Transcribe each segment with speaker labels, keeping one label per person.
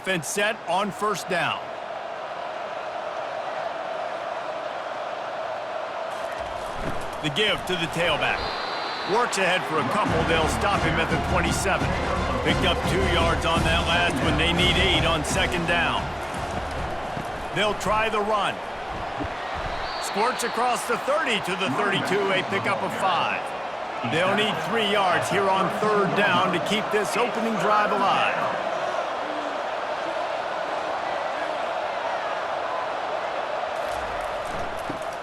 Speaker 1: offense set on first down. The give to the tailback. Works ahead for a couple. They'll stop him at the 27. Picked up 2 yards on that last one. They need 8 on second down. They'll try the run. Squirts across the 30 to the 32, a pickup of 5. They'll need 3 yards here on third down to keep this opening drive alive.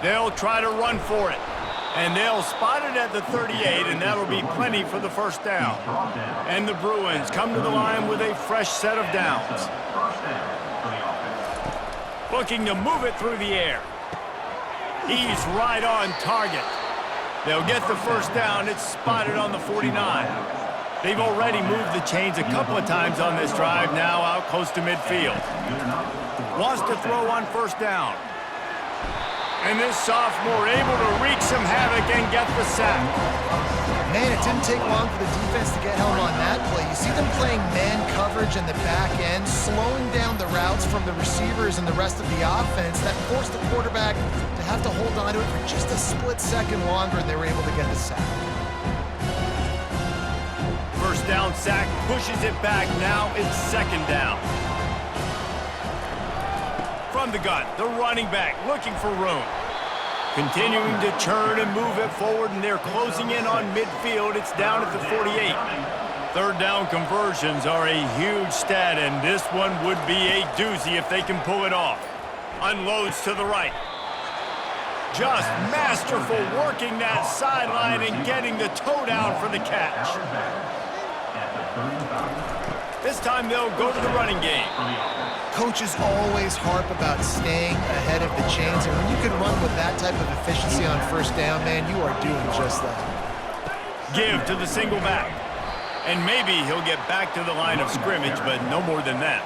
Speaker 1: They'll try to run for it. And they'll spot it at the 38, and that'll be plenty for the first down. And the Bruins come to the line with a fresh set of downs. Looking to move it through the air. He's right on target. They'll get the first down. It's spotted on the 49. They've already moved the chains a couple of times on this drive, now out close to midfield. Wants to throw on first down. And this sophomore able to wreak some havoc and get the sack.
Speaker 2: Man, it didn't take long for the defense to get home on that play. You see them playing man coverage in the back end, slowing down the routes from the receivers and the rest of the offense. That forced the quarterback to have to hold on to it for just a split second longer, and they were able to get the sack.
Speaker 1: First down sack, pushes it back. Now it's second down. From the gun, the running back looking for room. Continuing to churn and move it forward, and they're closing in on midfield. It's down at the 48. Third down conversions are a huge stat, and this one would be a doozy if they can pull it off. Unloads to the right. Just masterful working that sideline and getting the toe down for the catch. This time they'll go to the running game.
Speaker 2: Coaches always harp about staying ahead of the chains, and when you can run with that type of efficiency on first down, man, you are doing just that.
Speaker 1: Give to the single back. And maybe he'll get back to the line of scrimmage, but no more than that.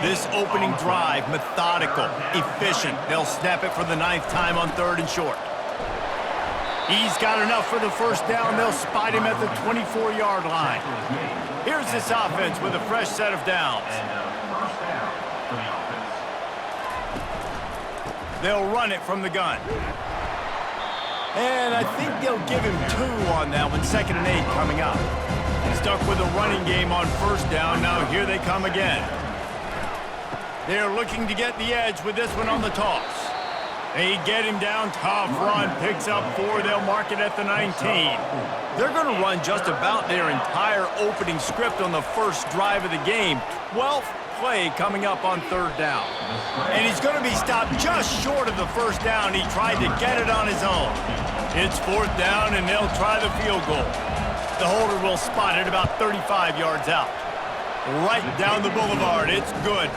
Speaker 1: This opening drive, methodical, efficient. They'll snap it for the 9th time on 3rd and short. He's got enough for the first down. They'll spot him at the 24-yard line. Here's this offense with a fresh set of downs. They'll run it from the gun. And I think they'll give him 2 on that one. 2nd and 8 coming up. Stuck with a running game on first down. Now here they come again. They're looking to get the edge with this one on the toss. They get him down. Tough run. Picks up 4. They'll mark it at the 19. They're going to run just about their entire opening script on the first drive of the game. 12th play coming up on 3rd down. And he's going to be stopped just short of the first down. He tried to get it on his own. It's 4th down, and they'll try the field goal. The holder will spot it about 35 yards out. Right down the boulevard. It's good.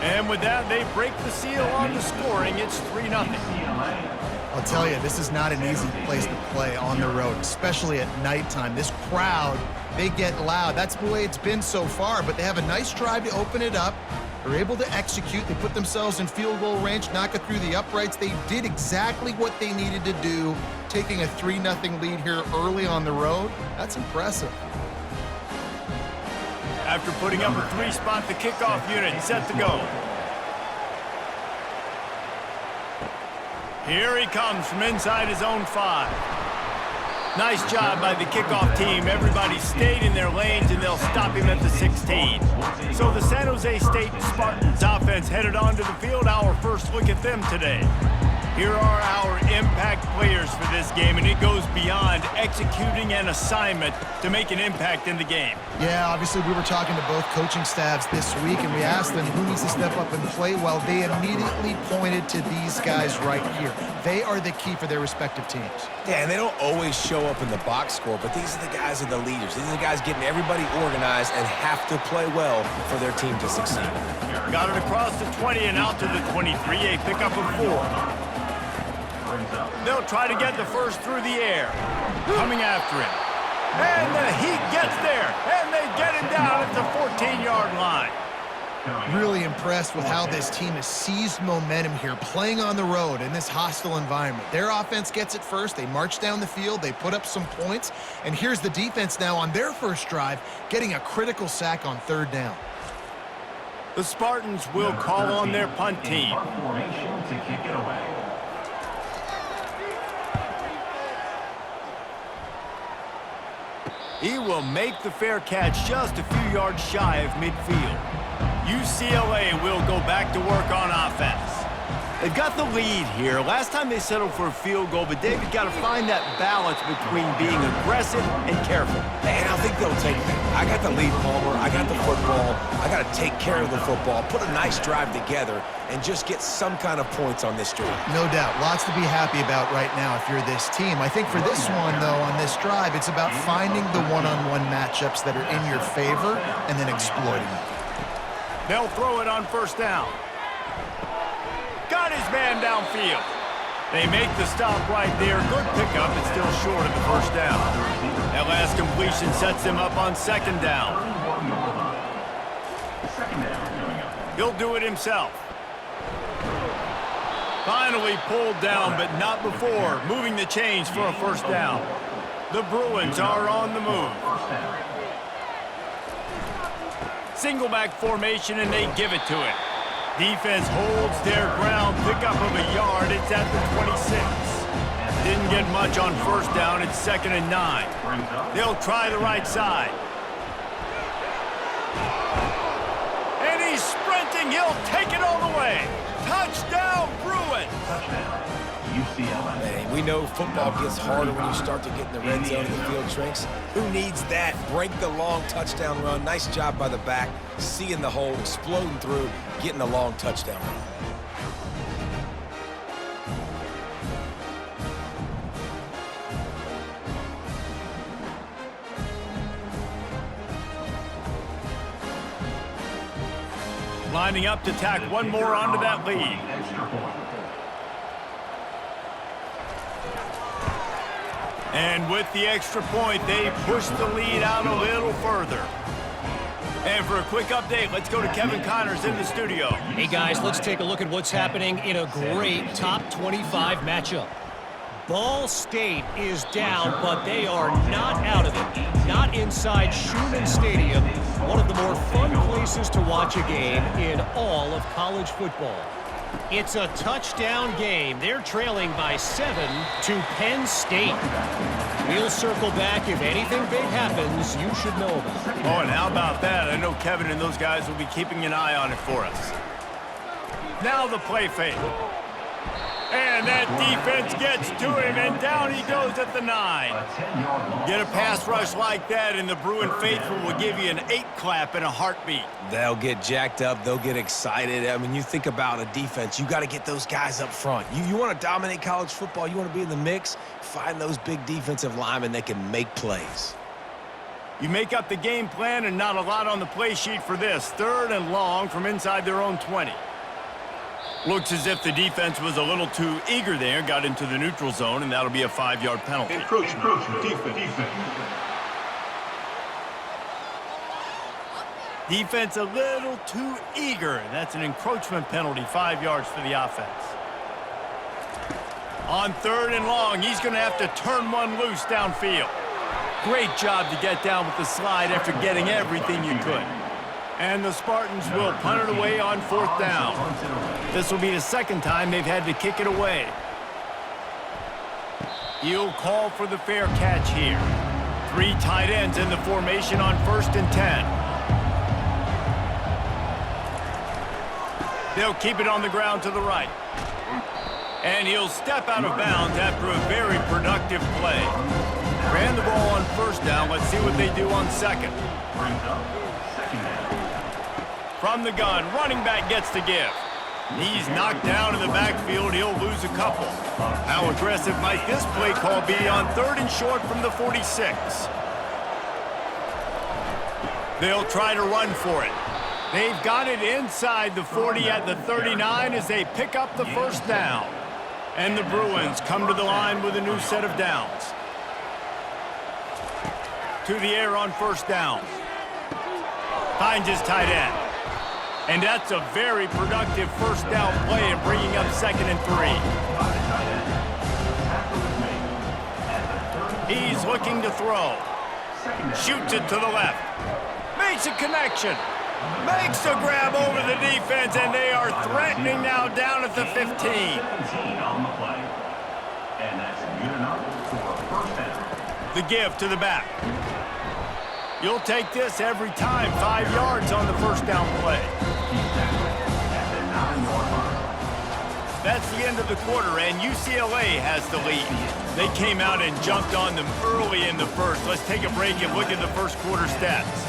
Speaker 1: And with that, they break the seal on the scoring. It's 3-0.
Speaker 2: I'll tell you, this is not an easy place to play on the road, especially at nighttime. This crowd, they get loud. That's the way it's been so far, but they have a nice drive to open it up. They're able to execute. They put themselves in field goal range, knock it through the uprights. They did exactly what they needed to do, taking a 3-0 lead here early on the road. That's impressive.
Speaker 1: After putting up a 3-spot, the kickoff unit set to go. Here he comes from inside his own 5. Nice job by the kickoff team. Everybody stayed in their lanes, and they'll stop him at the 16. So the San Jose State Spartans offense headed onto the field. Our first look at them today. Here are our impact players for this game, and it goes beyond executing an assignment to make an impact in the game.
Speaker 2: Yeah, obviously we were talking to both coaching staffs this week, and we asked them who needs to step up and play well. They immediately pointed to these guys right here. They are the key for their respective teams.
Speaker 3: Yeah, and they don't always show up in the box score, but these are the guys who are the leaders. These are the guys getting everybody organized and have to play well for their team to succeed.
Speaker 1: Got it across the 20 and out to the 23, a pickup of 4. They'll try to get the first through the air. Coming after him. And the heat gets there. And they get him down at the 14-yard line.
Speaker 2: Really impressed with how this team has seized momentum here, playing on the road in this hostile environment. Their offense gets it first. They march down the field. They put up some points. And here's the defense now on their first drive, getting a critical sack on 3rd down.
Speaker 1: The Spartans will call on their punt team. He will make the fair catch just a few yards shy of midfield. UCLA will go back to work on offense. They've got the lead here. Last time they settled for a field goal, but David got to find that balance between being aggressive and careful.
Speaker 3: And I think they'll take that. I got the lead, Palmer. I got the football. I got to take care of the football, put a nice drive together, and just get some kind of points on this drive.
Speaker 2: No doubt. Lots to be happy about right now if you're this team. I think for this one, though, on this drive, it's about finding the one-on-one matchups that are in your favor and then exploiting them.
Speaker 1: They'll throw it on first down. Got his man downfield. They make the stop right there. Good pickup, but still short of the first down. That last completion sets him up on second down. He'll do it himself. Finally pulled down, but not before moving the chains for a first down. The Bruins are on the move. Single back formation, and they give it to it. Defense holds their ground, pickup of a yard. It's at the 26. Didn't get much on first down. It's 2nd and 9. They'll try the right side. And he's sprinting. He'll take it all the way. Touchdown, Bruins.
Speaker 3: Man, we know football gets harder when you start to get in the red zone and the field shrinks. Who needs that? Break the long touchdown run. Nice job by the back. Seeing the hole, exploding through, getting a long touchdown run.
Speaker 1: Lining up to tack one more onto that lead. And with the extra point, they push the lead out a little further. And for a quick update, let's go to Kevin Connors in the studio.
Speaker 4: Hey guys, let's take a look at what's happening in a great top 25 matchup. Ball State is down, but they are not out of it. Not inside Schumann Stadium, one of the more fun places to watch a game in all of college football. It's a touchdown game. They're trailing by 7 to Penn State. We'll circle back if anything big happens you should know about.
Speaker 1: Oh, and how about that? I know Kevin and those guys will be keeping an eye on it for us. Now the play fake. And that defense gets to him, and down he goes at the 9. Get a pass rush like that, and the Bruin faithful will give you an 8 clap in a heartbeat.
Speaker 3: They'll get jacked up. They'll get excited. I mean, you think about a defense. You got to get those guys up front. You want to dominate college football. You want to be in the mix. Find those big defensive linemen that can make plays.
Speaker 1: You make up the game plan, and not a lot on the play sheet for this. 3rd and long from inside their own 20. Looks as if the defense was a little too eager there, got into the neutral zone, and that'll be a 5-yard penalty.
Speaker 5: Encroachment, defense.
Speaker 1: Defense a little too eager. That's an encroachment penalty, 5 yards for the offense. On 3rd and long, he's going to have to turn one loose downfield. Great job to get down with the slide after getting everything you could. And the Spartans will punt it away on 4th down. This will be the 2nd time they've had to kick it away. He'll call for the fair catch here. 3 tight ends in the formation on 1st and 10. They'll keep it on the ground to the right. And he'll step out of bounds after a very productive play. Ran the ball on 1st down. Let's see what they do on 2nd. From the gun, running back gets to give. He's knocked down in the backfield. He'll lose a couple. How aggressive might this play call be on 3rd and short from the 46? They'll try to run for it. They've got it inside the 40 at the 39 as they pick up the 1st down. And the Bruins come to the line with a new set of downs. To the air on 1st down. Finds his tight end. And that's a very productive 1st down play and bringing up 2nd and 3. He's looking to throw. Shoots it to the left. Makes a connection. Makes a grab over the defense, and they are threatening now down at the 15.
Speaker 5: 17 on the play. And that's good enough for a first down.
Speaker 1: The give to the back. You'll take this every time. 5 yards on the first down play.
Speaker 5: At the 9-yard line.
Speaker 1: That's the end of the quarter, and UCLA has the lead. They came out and jumped on them early in the first. Let's take a break and look at the first quarter stats.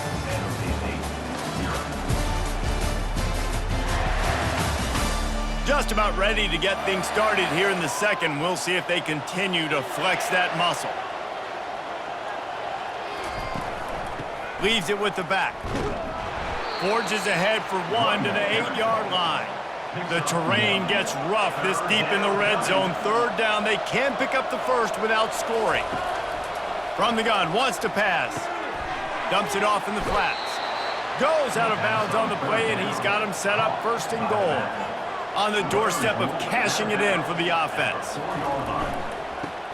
Speaker 1: Just about ready to get things started here in the second. We'll see if they continue to flex that muscle. Leaves it with the back. Forges ahead for one to the 8-yard line. The terrain gets rough this deep in the red zone. Third down, they can pick up the first without scoring. From the gun, wants to pass. Dumps it off in the flats. Goes out of bounds on the play, and he's got him set up first and goal. On the doorstep of cashing it in for the offense.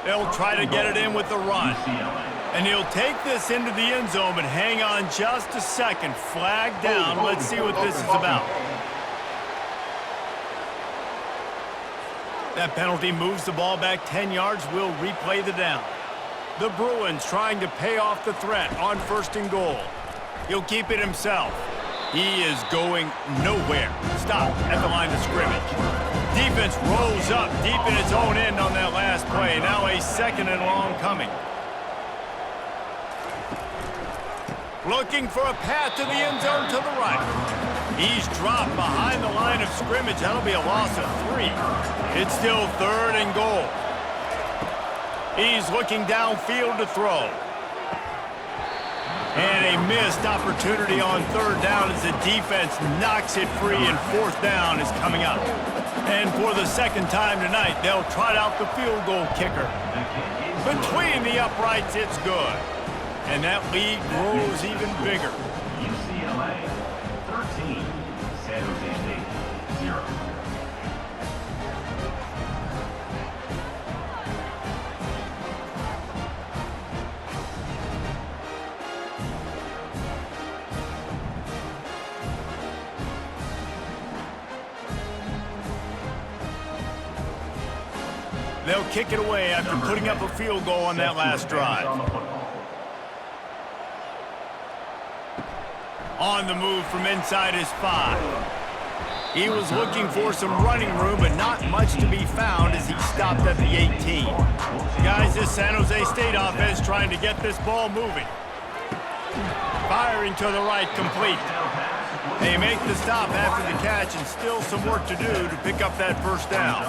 Speaker 1: They'll try to get it in with the run. And he'll take this into the end zone, but hang on just a second. Flag down. Let's see what this is about. That penalty moves the ball back 10 yards. We'll replay the down. The Bruins trying to pay off the threat on first and goal. He'll keep it himself. He is going nowhere. Stop at the line of scrimmage. Defense rolls up deep in its own end on that last play. Now a second and long coming. Looking for a path to the end zone to the right. He's dropped behind the line of scrimmage. That'll be a loss of 3. It's still third and goal. He's looking downfield to throw. And a missed opportunity on third down as the defense knocks it free, and fourth down is coming up. And for the second time tonight, they'll trot out the field goal kicker. Between the uprights, it's good. And that lead grows even bigger.
Speaker 5: UCLA 13, San Jose State 0.
Speaker 1: They'll kick it away after putting up a field goal on that last drive. On the move from inside his 5. He was looking for some running room, but not much to be found as he stopped at the 18. Guys, this San Jose State offense trying to get this ball moving. Firing to the right, complete. They make the stop after the catch, and still some work to do to pick up that first down.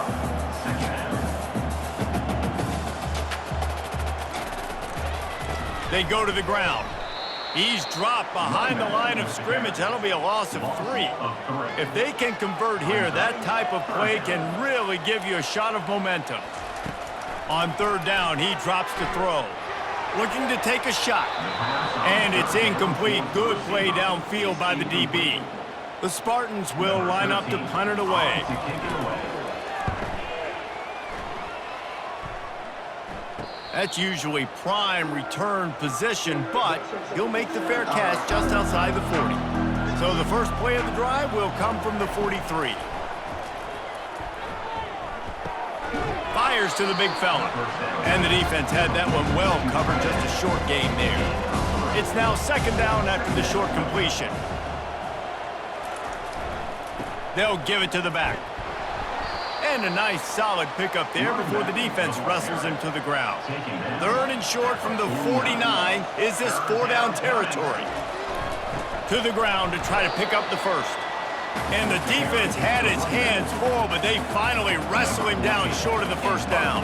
Speaker 1: They go to the ground. He's dropped behind the line of scrimmage. That'll be a loss of 3. If they can convert here, that type of play can really give you a shot of momentum. On third down, he drops to throw. Looking to take a shot. And it's incomplete. Good play downfield by the DB. The Spartans will line up to punt it away. That's usually prime return position, but he'll make the fair catch just outside the 40. So the first play of the drive will come from the 43. Fires to the big fella. And the defense had that one well covered, just a short gain there. It's now second down after the short completion. They'll give it to the back. And a nice solid pickup there before the defense wrestles him to the ground. Third and short from the 49. Is this 4-down territory? To the ground to try to pick up the first. And the defense had his hands full, but they finally wrestle him down short of the first down.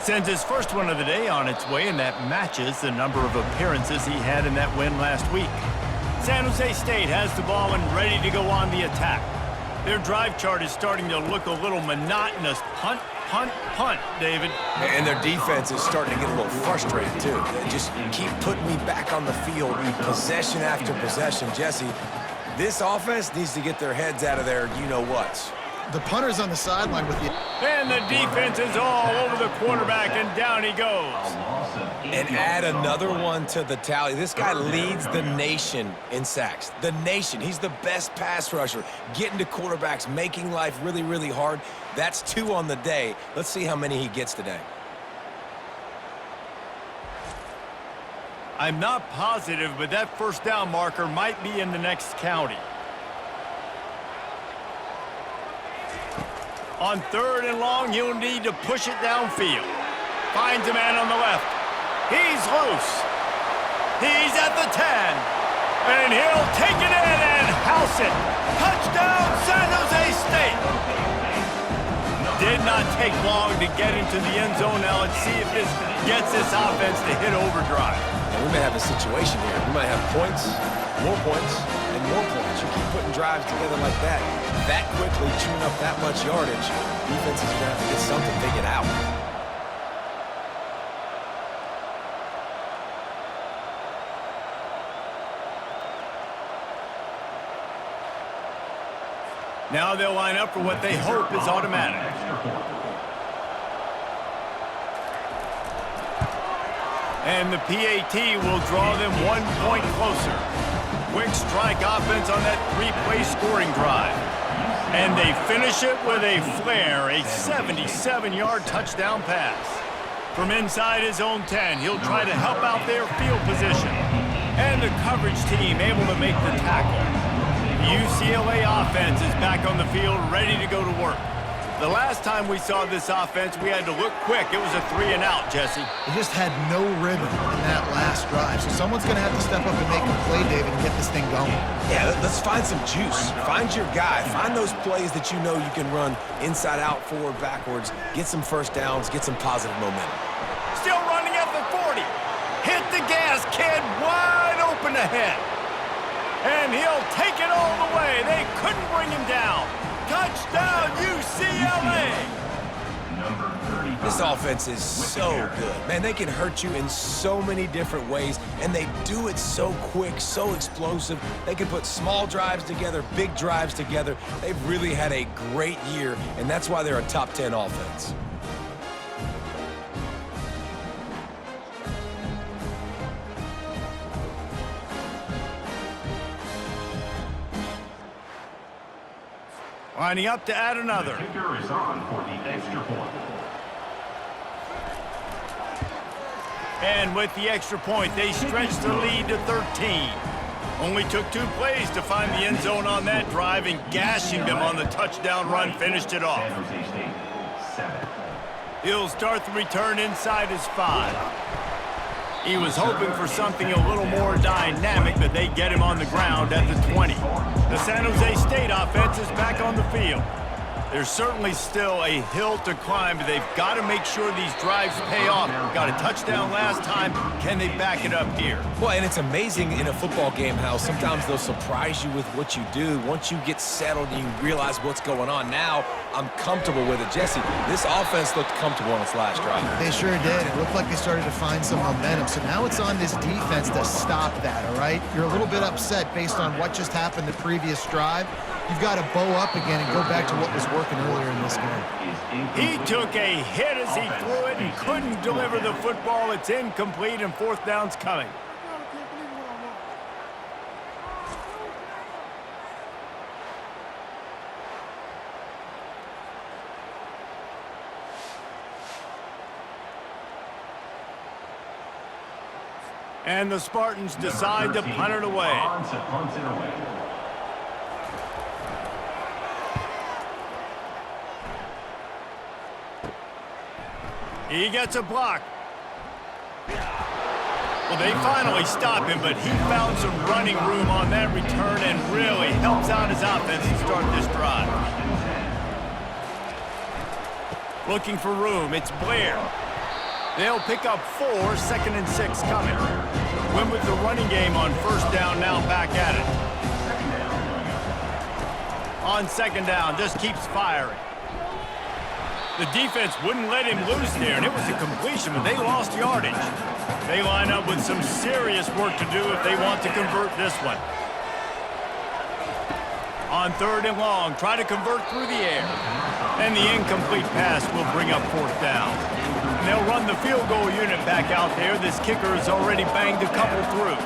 Speaker 1: Sends his first one of the day on its way, and that matches the number of appearances he had in that win last week. San Jose State has the ball and ready to go on the attack. Their drive chart is starting to look a little monotonous. Punt, punt, punt, David.
Speaker 3: And their defense is starting to get a little frustrated, too. They just keep putting me back on the field, possession after possession. Jesse, this offense needs to get their heads out of their you-know-whats.
Speaker 2: The punter's on the sideline with you.
Speaker 1: And the defense is all over the quarterback, and down he goes.
Speaker 5: A loss of 8
Speaker 3: And add another one to the tally. This guy leads the nation in sacks. The nation. He's the best pass rusher. Getting to quarterbacks, making life really, really hard. That's 2 on the day. Let's see how many he gets today.
Speaker 1: I'm not positive, but that first down marker might be in the next county. On 3rd and long, he'll need to push it downfield. Finds a man on the left. He's loose. He's at the 10. And he'll take it in and house it. Touchdown, San Jose State. Did not take long to get into the end zone. Now let's see if this gets this offense to hit overdrive.
Speaker 3: And we may have a situation here. We might have points, more points, and more points. You keep putting drives together like that quickly, chewing up that much yardage, defense is going to have to get something figured out.
Speaker 1: Now they'll line up for what they hope is automatic. And the PAT will draw them 1 point closer. Quick strike offense on that 3-play scoring drive. And they finish it with a flair, a 77-yard touchdown pass. From inside his own 10, he'll try to help out their field position. And the coverage team able to make the tackle. UCLA offense is back on the field, ready to go to work. The last time we saw this offense, we had to look quick. It was a 3-and-out, Jesse.
Speaker 2: They just had no rhythm in that last drive. So someone's going to have to step up and make a play, David, and get this thing going.
Speaker 3: Yeah, let's find some juice. Find your guy. Find those plays that you know you can run inside out, forward, backwards. Get some first downs. Get some positive momentum.
Speaker 1: Still running at the 40. Hit the gas, kid. Wide open ahead. And he'll take it all the way. They couldn't bring him down. Touchdown, UCLA!
Speaker 3: This offense is so good. Man, they can hurt you in so many different ways, and they do it so quick, so explosive. They can put small drives together, big drives together. They've really had a great year, and that's why they're a top 10 offense.
Speaker 1: Lining up to add another.
Speaker 5: The kicker is on for the extra point.
Speaker 1: And with the extra point, they stretch the lead to 13. Only took 2 plays to find the end zone on that drive, and gashing them on the touchdown run finished it off.
Speaker 5: San Jose State, 7.
Speaker 1: He'll start the return inside his 5. He was hoping for something a little more dynamic, but they get him on the ground at the 20. The San Jose State offense is back on the field. There's certainly still a hill to climb, but they've got to make sure these drives pay off. Got a touchdown last time. Can they back it up here?
Speaker 3: Well, and it's amazing in a football game how sometimes they'll surprise you with what you do. Once you get settled and you realize what's going on, now I'm comfortable with it. Jesse, this offense looked comfortable on its last drive.
Speaker 2: They sure did. It looked like they started to find some momentum. So now it's on this defense to stop that, all right? You're a little bit upset based on what just happened the previous drive. You've got to bow up again and go back to what was working earlier in this game.
Speaker 1: He took a hit as he threw it and couldn't deliver the football. It's incomplete, and 4th down's coming. And the Spartans decide to punt it away.
Speaker 5: Punts it away.
Speaker 1: He gets a block. Well, they finally stop him, but he found some running room on that return and really helps out his offense to start this drive. Looking for room, it's Blair. They'll pick up 4, 2nd and 6 coming. Win with the running game on 1st down, now back at it. On 2nd down, just keeps firing. The defense wouldn't let him loose there, and it was a completion, but they lost yardage. They line up with some serious work to do if they want to convert this one. On 3rd and long, try to convert through the air. And the incomplete pass will bring up 4th down. And they'll run the field goal unit back out there. This kicker has already banged a couple through.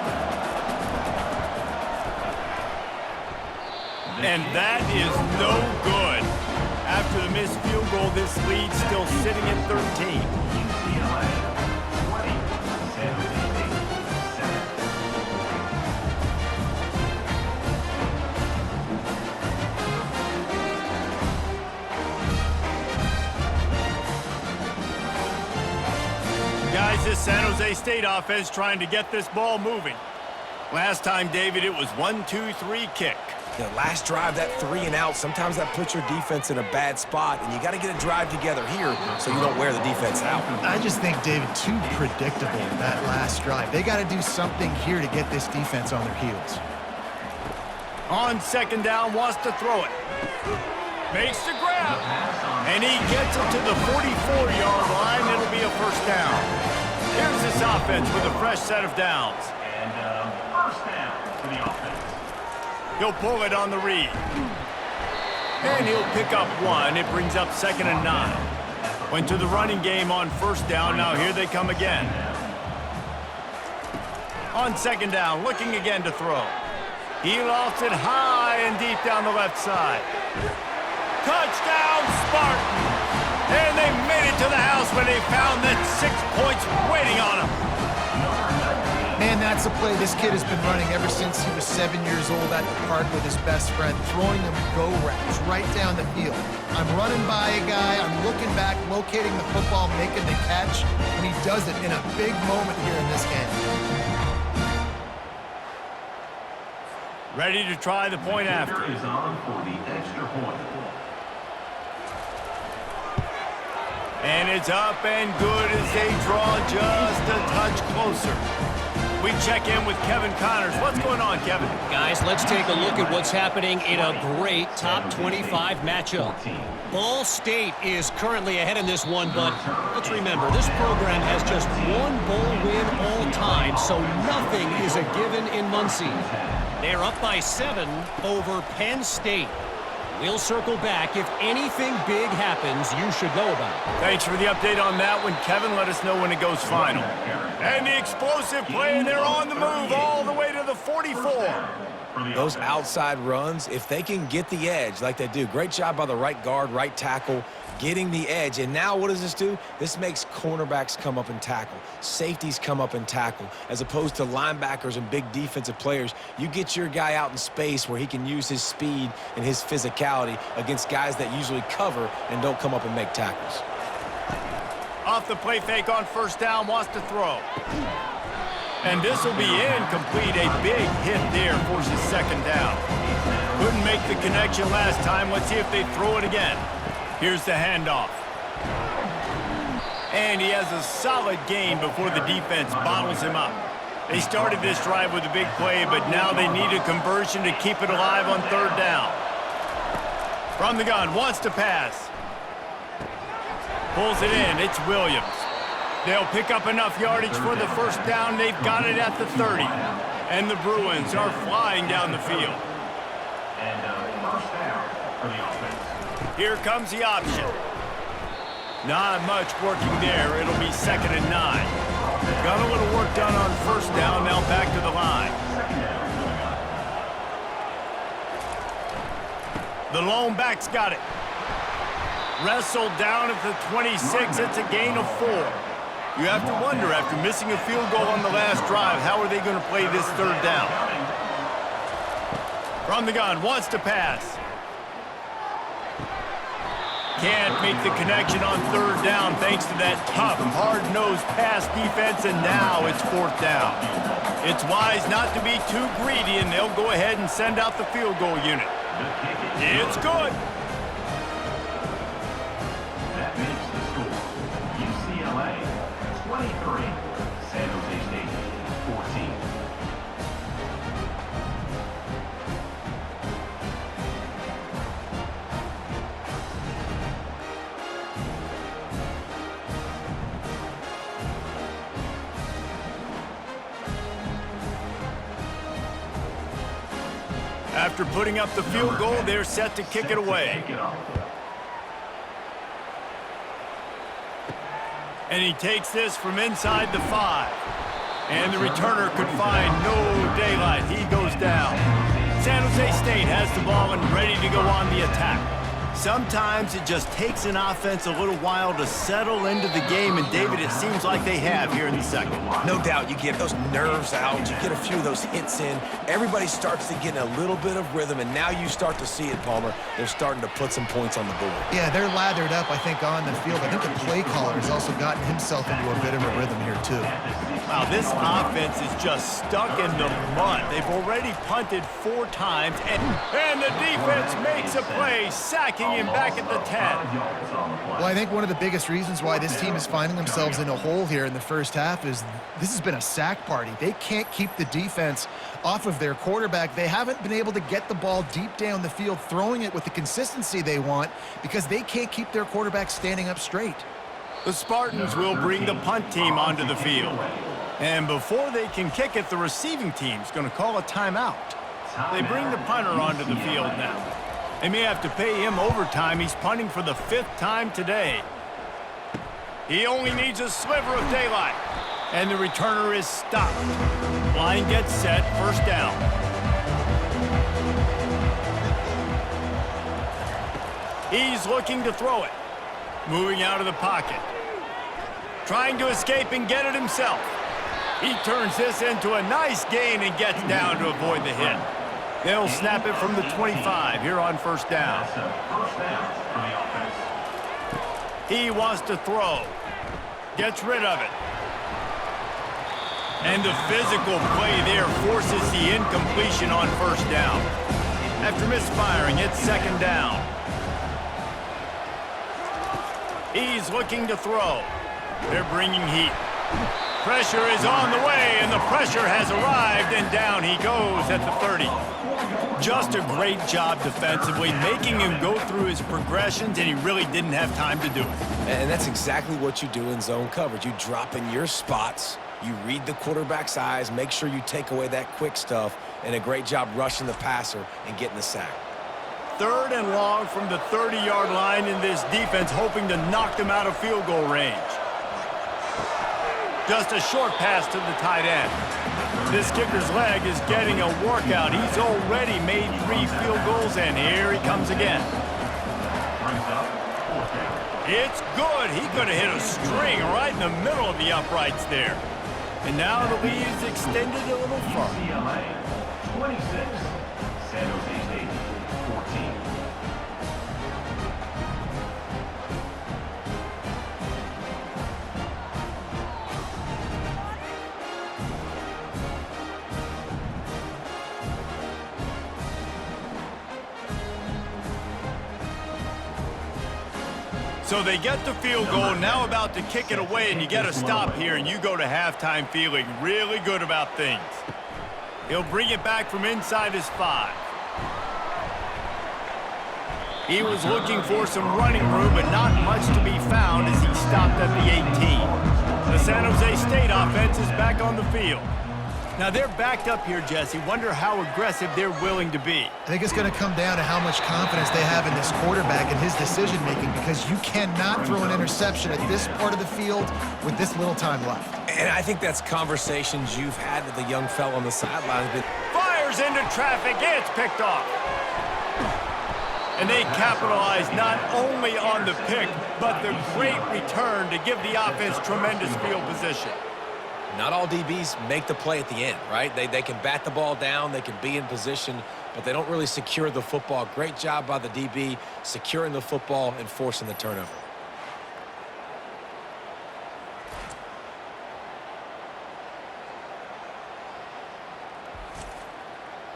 Speaker 1: And that is no good. After the missed field goal, this lead's still sitting at 13.
Speaker 5: UCLA 20, San Jose State 7.
Speaker 1: Guys, this San Jose State offense trying to get this ball moving. Last time, David, it was 1-2-3 kick.
Speaker 3: The last drive, that 3 and out, sometimes that puts your defense in a bad spot, and you got to get a drive together here so you don't wear the defense out.
Speaker 2: I just think, David, too predictable, that last drive. They got to do something here to get this defense on their heels.
Speaker 1: On second down, wants to throw it. Makes the grab. And he gets it to the 44-yard line. It'll be a first down. Here's this offense with a fresh set of downs.
Speaker 5: And first down for the offense.
Speaker 1: He'll pull it on the read. And he'll pick up 1. It brings up 2nd and 9. Went to the running game on first down. Now here they come again. On second down, looking again to throw. He lofts it high and deep down the left side. Touchdown, Spartans! And they made it to the house when they found that 6 points waiting on them.
Speaker 2: Man, that's a play this kid has been running ever since he was 7 years old at the park with his best friend, throwing him go routes right down the field. I'm running by a guy, I'm looking back, locating the football, making the catch, and he does it in a big moment here in this game.
Speaker 1: Ready to try the point after.
Speaker 5: Kicker is on for the extra point.
Speaker 1: And it's up and good as they draw just a touch closer. We check in with Kevin Connors. What's going on, Kevin?
Speaker 4: Guys, let's take a look at what's happening in a great top 25 matchup. Ball State is currently ahead in this one, but let's remember, this program has just one bowl win all time, so nothing is a given in Muncie. They're up by 7 over Penn State. We'll circle back. If anything big happens, you should know about it.
Speaker 1: Thanks for the update on that one, Kevin. Let us know when it goes final. And the explosive play, and they're on the move all the way to the 44.
Speaker 3: Those outside runs, if they can get the edge like they do, great job by the right guard, right tackle, getting the edge. And now what does this do? This makes cornerbacks come up and tackle. Safeties come up and tackle. As opposed to linebackers and big defensive players, you get your guy out in space where he can use his speed and his physicality against guys that usually cover and don't come up and make tackles.
Speaker 1: Off the play fake on first down, wants to throw. And this will be incomplete. A big hit there, forces second down. Couldn't make the connection last time. Let's see if they throw it again. Here's the handoff. And he has a solid gain before the defense bottles him up. They started this drive with a big play, but now they need a conversion to keep it alive on third down. From the gun, wants to pass. Pulls it in, it's Williams. They'll pick up enough yardage for the first down. They've got it at the 30. And the Bruins are flying down the field.
Speaker 5: And first down for the offense.
Speaker 1: Here comes the option. Not much working there. It'll be 2nd and 9. Got a little work done on first down. Now back to the line. The lone back's got it. Wrestled down at the 26. It's a gain of 4. You have to wonder, after missing a field goal on the last drive, how are they going to play this third down? From the gun, wants to pass. Can't make the connection on third down thanks to that tough, hard-nosed pass defense, and now it's fourth down. It's wise not to be too greedy, and they'll go ahead and send out the field goal unit. It's good.
Speaker 5: That makes the score. UCLA 23, San Jose State 14.
Speaker 1: After putting up the field goal, they're set to kick it away. And he takes this from inside the 5. And the returner could find no daylight. He goes down. San Jose State has the ball and ready to go on the attack. Sometimes it just takes an offense a little while to settle into the game, and David, it seems like they have here in the second.
Speaker 3: No doubt, you get those nerves out, you get a few of those hits in, everybody starts to get in a little bit of rhythm, and now you start to see it, Palmer. They're starting to put some points on the board.
Speaker 2: Yeah, they're lathered up, I think, on the field. I think the play caller has also gotten himself into a bit of a rhythm here, too.
Speaker 1: Wow, this offense is just stuck in the mud. They've already punted 4 times, and the defense makes a play, sacking him back at the 10.
Speaker 2: Well, I think one of the biggest reasons why this team is finding themselves in a hole here in the first half is this has been a sack party. They can't keep the defense off of their quarterback. They haven't been able to get the ball deep down the field, throwing it with the consistency they want because they can't keep their quarterback standing up straight.
Speaker 1: The Spartans will bring the punt team onto the field. And before they can kick it, the receiving team's going to call a timeout. They bring the punter onto the field now. They may have to pay him overtime. He's punting for the 5th time today. He only needs a sliver of daylight. And the returner is stopped. Line gets set, first down. He's looking to throw it. Moving out of the pocket. Trying to escape and get it himself. He turns this into a nice gain and gets down to avoid the hit. They'll snap it from the 25 here on first down. He wants to throw. Gets rid of it. And the physical play there forces the incompletion on first down. After misfiring, it's second down. He's looking to throw. They're bringing heat. Pressure is on the way, and the pressure has arrived, and down he goes at the 30. Just a great job defensively, making him go through his progressions, and he really didn't have time to do it.
Speaker 3: And that's exactly what you do in zone coverage. You drop in your spots, you read the quarterback's eyes, make sure you take away that quick stuff, and a great job rushing the passer and getting the sack.
Speaker 1: 3rd and long from the 30-yard line in this defense, hoping to knock them out of field goal range. Just a short pass to the tight end. This kicker's leg is getting a workout. He's already made 3 field goals, and here he comes again. It's good. He could have hit a string right in the middle of the uprights there. And now the lead is extended a little further.
Speaker 5: 26, San Jose State, 14.
Speaker 1: So they get the field goal, now about to kick it away, and you get a stop here, and you go to halftime feeling really good about things. He'll bring it back from inside his 5. He was looking for some running room, but not much to be found as he stopped at the 18. The San Jose State offense is back on the field. Now they're backed up here, Jesse. Wonder how aggressive they're willing to be.
Speaker 2: I think it's going to come down to how much confidence they have in this quarterback and his decision-making, because you cannot throw an interception at this part of the field with this little time left.
Speaker 3: And I think that's conversations you've had with the young fellow on the sidelines.
Speaker 1: Fires into traffic. It's picked off. And they capitalize not only on the pick, but the great return to give the offense tremendous field position.
Speaker 3: Not all DBs make the play at the end, right? They can bat the ball down, they can be in position, but they don't really secure the football. Great job by the DB securing the football and forcing the turnover.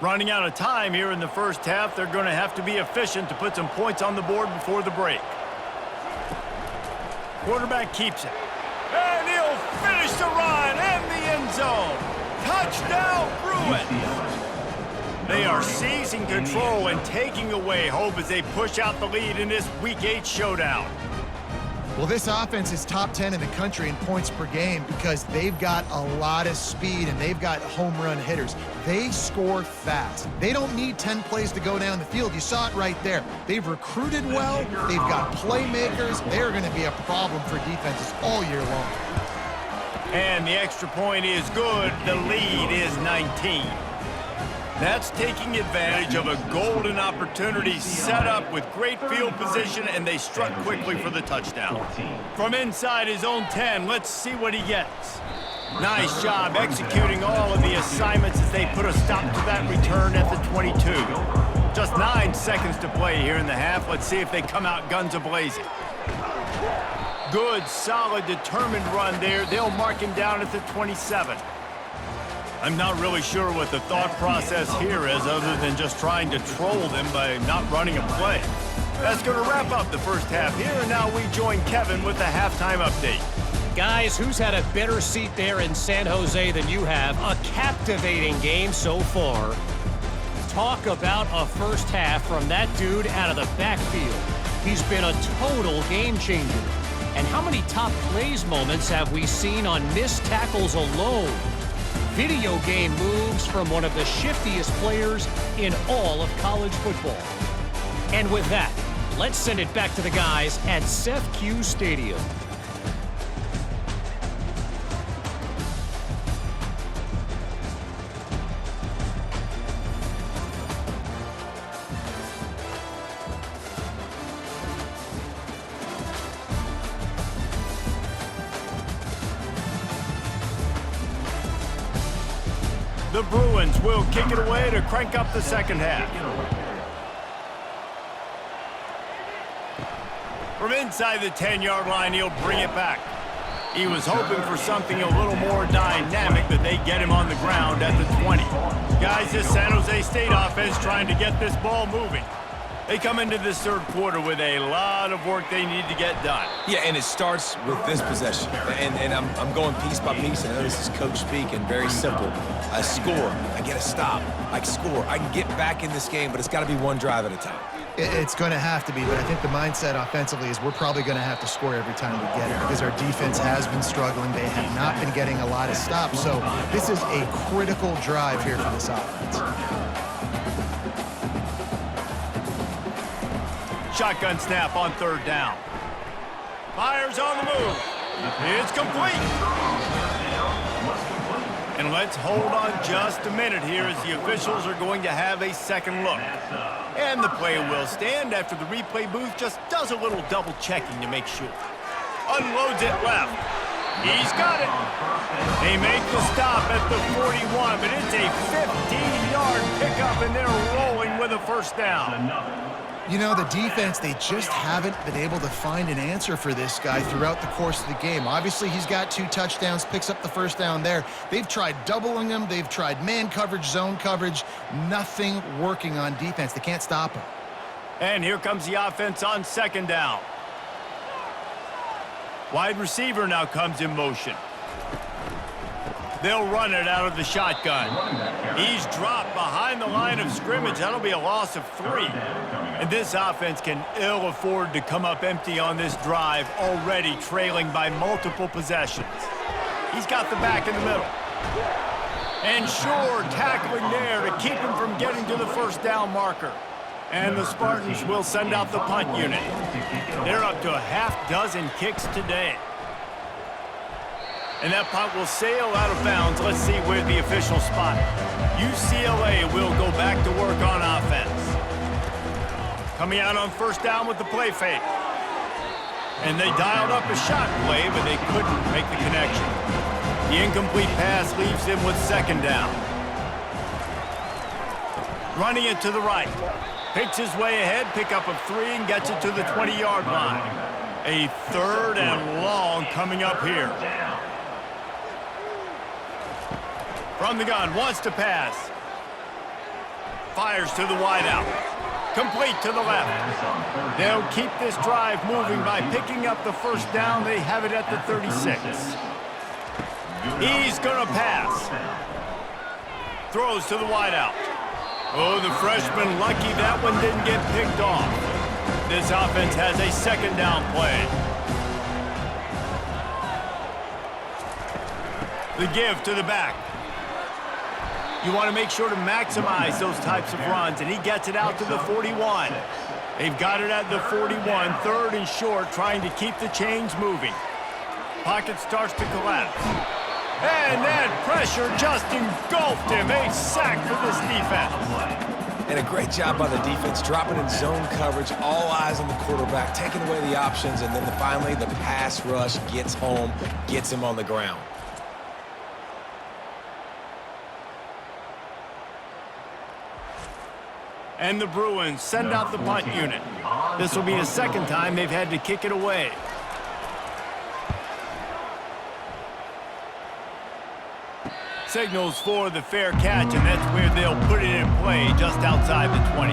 Speaker 1: Running out of time here in the first half, they're going to have to be efficient to put some points on the board before the break. Quarterback keeps it. And he'll finish the run in the end zone. Touchdown, Bruins. They are seizing control and taking away hope as they push out the lead in this Week 8 showdown.
Speaker 2: Well, this offense is top 10 in the country in points per game because they've got a lot of speed and they've got home run hitters. They score fast. They don't need 10 plays to go down the field. You saw it right there. They've recruited well. They've got playmakers. They're going to be a problem for defenses all year long.
Speaker 1: And the extra point is good. The lead is 19. That's taking advantage of a golden opportunity set up with great field position, and they struck quickly for the touchdown. From inside his own 10, let's see what he gets. Nice job executing all of the assignments as they put a stop to that return at the 22. Just 9 seconds to play here in the half. Let's see if they come out guns a-blazing. Good, solid, determined run there. They'll mark him down at the 27. I'm not really sure what the thought process here is other than just trying to troll them by not running a play. That's going to wrap up the first half here, and now we join Kevin with the halftime update.
Speaker 4: Guys, who's had a better seat there in San Jose than you have? A captivating game so far. Talk about a first half from that dude out of the backfield. He's been a total game changer. And how many top plays moments have we seen on missed tackles alone? Video game moves from one of the shiftiest players in all of college football. And with that, let's send it back to the guys at CFB Stadium.
Speaker 1: The Bruins will kick it away to crank up the second half. From inside the 10-yard line, he'll bring it back. He was hoping for something a little more dynamic, but they get him on the ground at the 20. Guys, this San Jose State offense trying to get this ball moving. They come into this third quarter with a lot of work they need to get done.
Speaker 3: Yeah, and it starts with this possession. And I'm going piece by piece. I know this is coach speak and very simple. I score. I get a stop. I score. I can get back in this game, but it's got to be one drive at a time.
Speaker 2: It's going to have to be, but I think the mindset offensively is we're probably going to have to score every time we get it because our defense has been struggling. They have not been getting a lot of stops. So this is a critical drive here for this offense.
Speaker 1: Shotgun snap on third down. Fires on the move. It's complete. And let's hold on just a minute here as the officials are going to have a second look. And the play will stand after the replay booth just does a little double checking to make sure. Unloads it left. He's got it. They make the stop at the 41, but it's a 15-yard pickup, and they're rolling with a first down.
Speaker 2: You know, the defense, they just haven't been able to find an answer for this guy throughout the course of the game. Obviously, he's got 2 touchdowns, picks up the first down there. They've tried doubling him. They've tried man coverage, zone coverage. Nothing working on defense. They can't stop him.
Speaker 1: And here comes the offense on second down. Wide receiver now comes in motion. They'll run it out of the shotgun. He's dropped behind the line of scrimmage. That'll be a loss of 3. And this offense can ill afford to come up empty on this drive, already trailing by multiple possessions. He's got the back in the middle. And sure, tackling there to keep him from getting to the first down marker. And the Spartans will send out the punt unit. They're up to a half-dozen kicks today. And that punt will sail out of bounds. Let's see where the official spot it. UCLA will go back to work on offense. Coming out on first down with the play fake. And they dialed up a shot play, but they couldn't make the connection. The incomplete pass leaves them with second down. Running it to the right. Picks his way ahead, pick up of 3, and gets it to the 20-yard line. A third and long coming up here. From the gun, wants to pass. Fires to the wideout. Complete to the left. They'll keep this drive moving by picking up the first down. They have it at the 36. He's going to pass. Throws to the wideout. Oh, the freshman lucky that one didn't get picked off. This offense has a second down play. The give to the back. You want to make sure to maximize those types of runs, and he gets it out to the 41. They've got it at the 41, third and short, trying to keep the chains moving. Pocket starts to collapse. And that pressure just engulfed him. A sack for this defense.
Speaker 3: And a great job by the defense, dropping in zone coverage, all eyes on the quarterback, taking away the options, and then finally the pass rush gets home, gets him on the ground.
Speaker 1: And the Bruins send out the punt unit. This will be the second time they've had to kick it away. Signals for the fair catch, and that's where they'll put it in play, just outside the 20.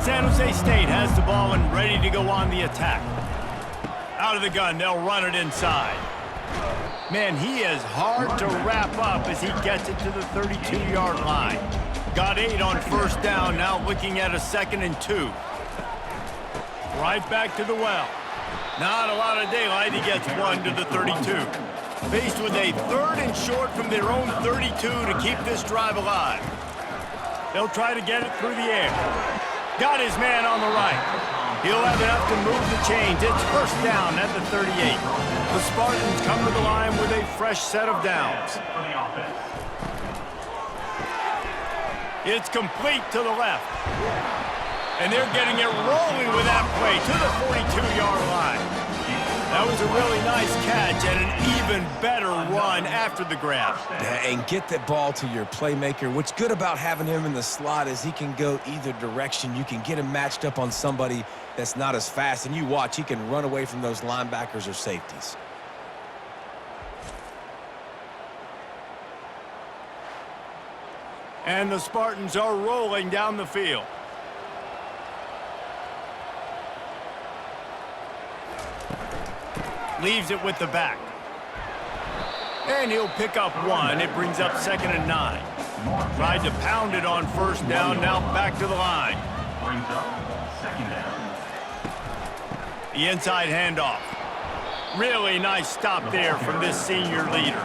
Speaker 1: San Jose State has the ball and ready to go on the attack. Out of the gun, they'll run it inside. Man, he is hard to wrap up as he gets it to the 32-yard line. Got 8 on first down, now looking at a 2nd and 2. Right back to the well. Not a lot of daylight, he gets 1 to the 32. Faced with a 3rd and short from their own 32 to keep this drive alive. They'll try to get it through the air. Got his man on the right. He'll have enough to move the chains. It's first down at the 38. The Spartans come to the line with a fresh set of downs. It's complete to the left. And they're getting it rolling with that play to the 42-yard line. That was a really nice catch and an even better run after the grab.
Speaker 3: And get that ball to your playmaker. What's good about having him in the slot is he can go either direction. You can get him matched up on somebody that's not as fast, and you watch, he can run away from those linebackers or safeties.
Speaker 1: And the Spartans are rolling down the field. Leaves it with the back. And he'll pick up 1. It brings up 2nd and 9. Tried to pound it on first down, now back to the line.
Speaker 5: Brings up 2nd down.
Speaker 1: The inside handoff. Really nice stop there from this senior leader.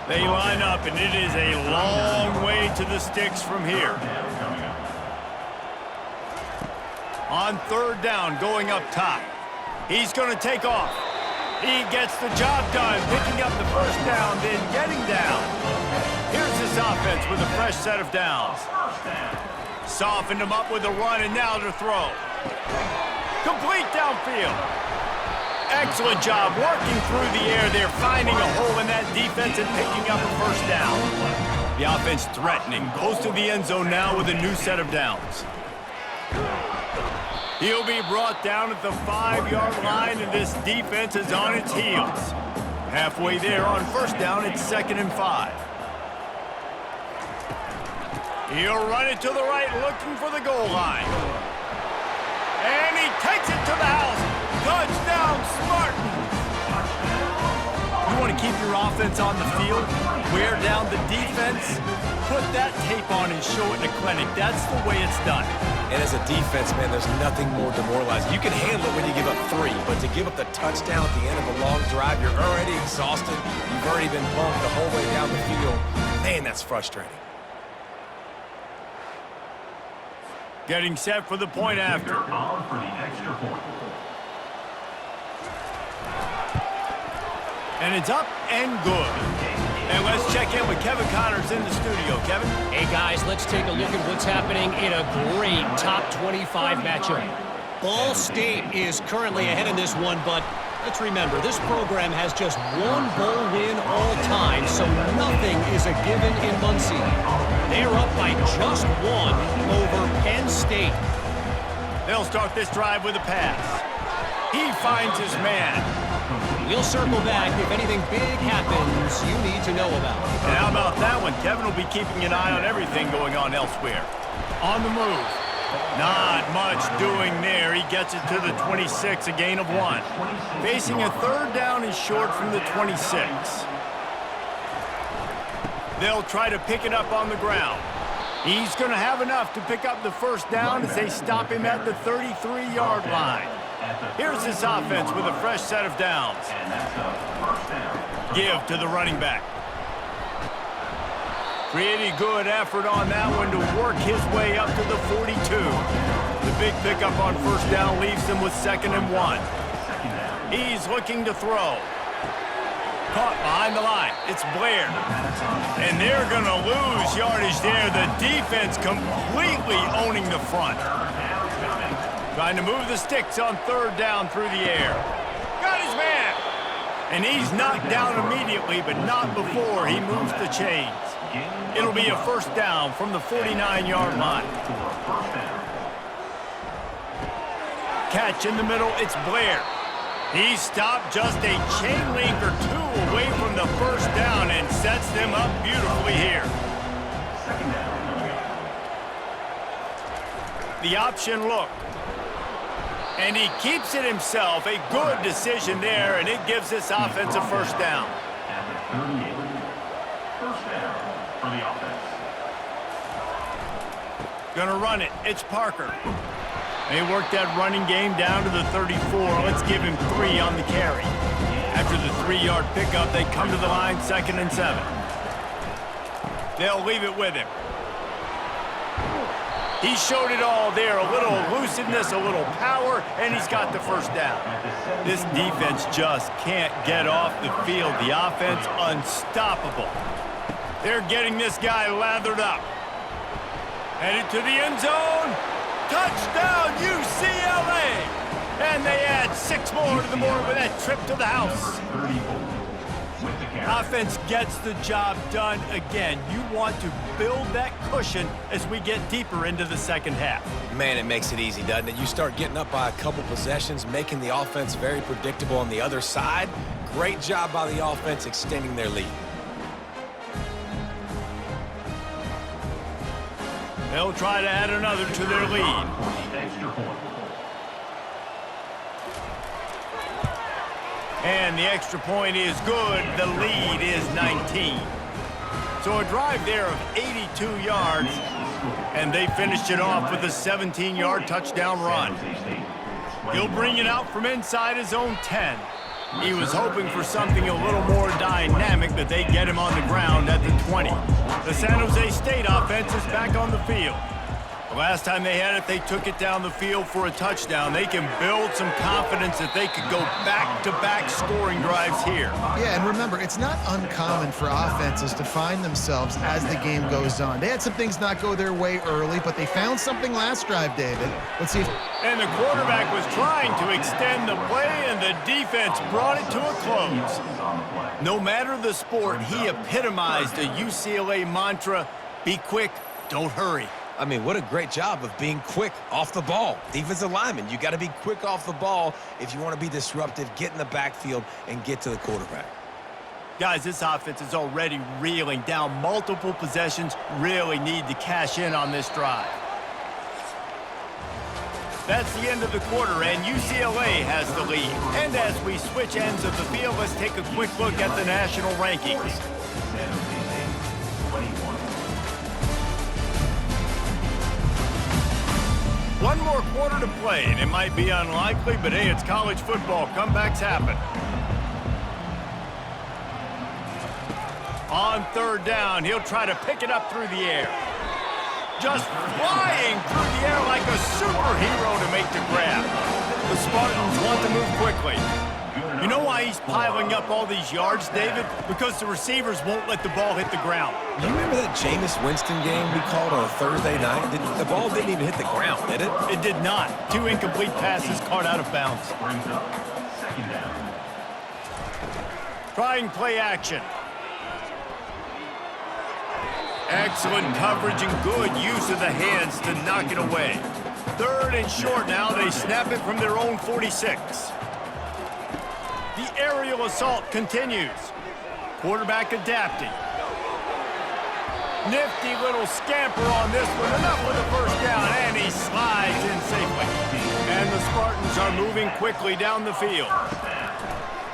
Speaker 1: They line up, and it is a long way to the sticks from here. On 3rd down, going up top. He's going to take off. He gets the job done, picking up the first down, then getting down. Here's this offense with a fresh set of downs. Softened him up with a run, and now to throw. Complete downfield. Excellent job working through the air there, finding a hole in that defense and picking up a first down. The offense threatening, close to the end zone now with a new set of downs. He'll be brought down at the 5-yard line, and this defense is on its heels. Halfway there on first down, it's 2nd and 5. He'll run it to the right, looking for the goal line. And he takes it to the house. Touchdown, Spartans! You want to keep your offense on the field, wear down the defense, put that tape on and show it in the clinic. That's the way it's done.
Speaker 3: And as a defense, man, there's nothing more demoralizing. You can handle it when you give up 3, but to give up the touchdown at the end of a long drive, you're already exhausted. You've already been bumped the whole way down the field. Man, that's frustrating.
Speaker 1: Getting set for the point after.
Speaker 5: On for the extra point.
Speaker 1: And it's up and good. And let's check in with Kevin Connors in the studio. Kevin?
Speaker 4: Hey, guys, let's take a look at what's happening in a great top 25 matchup. Ball State is currently ahead in this one, but let's remember, this program has just one bowl win all time, so nothing is a given in Muncie. They're up by just 1 over Penn State.
Speaker 1: They'll start this drive with a pass. He finds his man.
Speaker 4: We'll circle back if anything big happens you need to know about.
Speaker 1: And how about that one? Kevin will be keeping an eye on everything going on elsewhere. On the move. Not much doing there. He gets it to the 26, a gain of 1. Facing a 3rd down and short from the 26. They'll try to pick it up on the ground. He's going to have enough to pick up the first down as they stop him at the 33-yard line. Here's this offense with a fresh set of downs. Give to the running back. Pretty good effort on that one to work his way up to the 42. The big pickup on first down leaves him with 2nd and 1. He's looking to throw. Caught behind the line. It's Blair. And they're going to lose yardage there. The defense completely owning the front. Trying to move the sticks on 3rd down through the air. Got his man. And he's knocked down immediately, but not before he moves the chains. It'll be a 1st down from the 49-yard line. Catch in the middle. It's Blair. He stopped just a chain link or 2 away from the 1st down and sets them up beautifully here. The option look. And he keeps it himself. A good decision there, and it gives this offense a 1st down.
Speaker 5: At the 38. 1st down for the offense.
Speaker 1: Gonna run it. It's Parker. They work that running game down to the 34. Let's give him 3 on the carry. After the 3-yard pickup, they come to the line, 2nd and 7. They'll leave it with him. He showed it all there. A little elusiveness, a little power, and he's got the 1st down. This defense just can't get off the field. The offense unstoppable. They're getting this guy lathered up. Headed to the end zone. Touchdown, UCLA! And they add 6 more to the board with that trip to the house. Offense gets the job done again. You want to build that cushion as we get deeper into the 2nd half.
Speaker 3: Man, it makes it easy, doesn't it? You start getting up by a couple possessions, making the offense very predictable on the other side. Great job by the offense extending their lead.
Speaker 1: They'll try to add another to their lead. And the extra point is good. The lead is 19. So a drive there of 82 yards, and they finished it off with a 17-yard touchdown run. He'll bring it out from inside his own 10. He was hoping for something a little more dynamic, but they get him on the ground at the 20. The San Jose State offense is back on the field. The last time they had it, they took it down the field for a touchdown. They can build some confidence that they could go back-to-back scoring drives here.
Speaker 2: Yeah, and remember, it's not uncommon for offenses to find themselves as the game goes on. They had some things not go their way early, but they found something last drive, David. Let's see if...
Speaker 1: And the quarterback was trying to extend the play, and the defense brought it to a close. No matter the sport, he epitomized the UCLA mantra, be quick, don't hurry.
Speaker 3: I mean, what a great job of being quick off the ball. Defensive lineman, you got to be quick off the ball if you want to be disruptive, get in the backfield, and get to the quarterback.
Speaker 1: Guys, this offense is already reeling down multiple possessions, really need to cash in on this drive. That's the end of the quarter, and UCLA has the lead. And as we switch ends of the field, let's take a quick look at the national rankings. One more quarter to play, and it might be unlikely, but hey, it's college football. Comebacks happen. On 3rd down, he'll try to pick it up through the air. Just flying through the air like a superhero to make the grab. The Spartans want to move quickly. You know why he's piling up all these yards, David? Because the receivers won't let the ball hit the ground.
Speaker 3: You remember that Jameis Winston game we called on a Thursday night? The ball didn't even hit the ground, did it?
Speaker 1: It did not. 2 incomplete passes caught out of bounds. Trying play action. Excellent coverage and good use of the hands to knock it away. 3rd and short now. They snap it from their own 46. The aerial assault continues. Quarterback adapting. Nifty little scamper on this one. Enough for the 1st down, and he slides in safely. And the Spartans are moving quickly down the field.